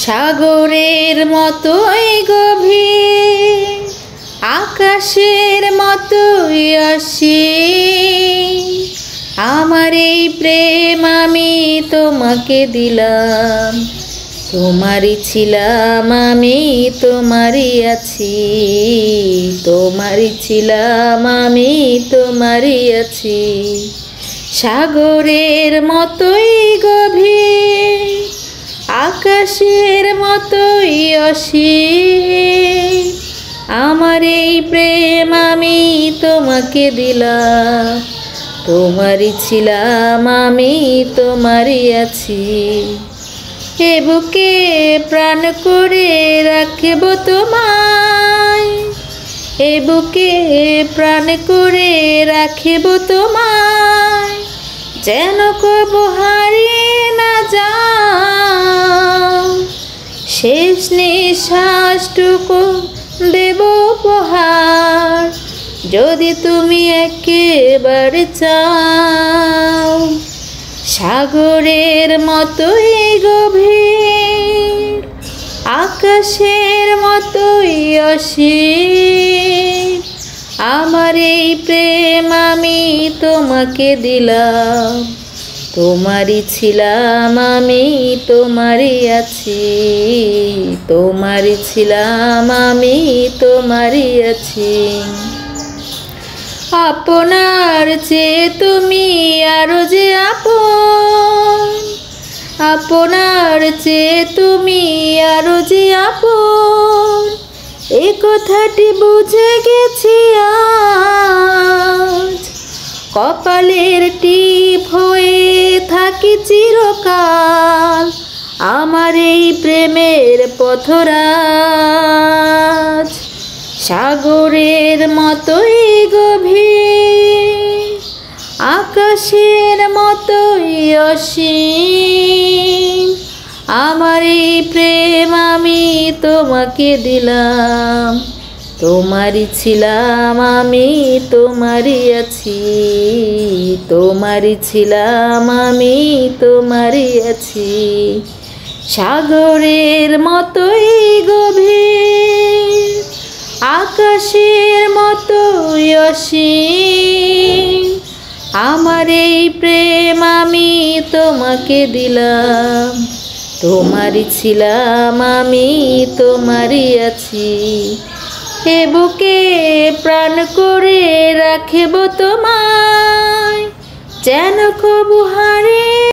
সাগরের মতোই গভীর, আকাশের মতোই অসীম। আমার এই প্রেম আমি তোমাকে দিলাম, তোমারই ছিলাম আমি, তোমারই আছি। তোমারই ছিলাম আমি, তোমারই আছি। সাগরের মতোই গভীর, আকাশের মতোই অসীম। আমার এই প্রেম আমি তোমাকে দিলাম, তোমারই ছিলাম আমি, তোমারই আছি। এ বুকে প্রাণ করে রাখব তোমায়, এ বুকে প্রাণ করে রাখব তোমায়, যেন কবু হারিয়ে না যাও। শেষ নিঃশ্বাসটুকু দেব উপহার, যদি তুমি একেবারে চাও। সাগরের মতোই গভীর, আকাশের মতোই অসীম। আমার এই প্রেম আমি তোমাকে দিলাম, তোমারই ছিলাম আমি, তোমারই আছি। তোমারই ছিলাম আমি, তোমারই আছি। আপনার চেয়ে তুমি আরো যে আপন, আপনার চেয়ে তুমি আরো যে আপন, এই কথাটি বুঝে গেছি আজ। কপালের টিপ হয়ে থাকি চিরকাল, আমার এই প্রেমের পথরাজ। সাগরের মতোই গভীর, আকাশের মতোই অসীম। আমার এই প্রেম আমি তোমাকে দিলাম, তোমারই ছিলাম আমি, তোমারই আছি। তোমারই ছিলাম আমি, তোমারই আছি। সাগরের মতোই গভীর, আকাশের মতোই অসীম। আমার এই প্রেম আমি তোমাকে দিলাম, তোমারই ছিলাম আমি, তোমারই আছি। এ বুকে প্রাণ করে রাখব তোমায়, যেন কবু হারিয়ে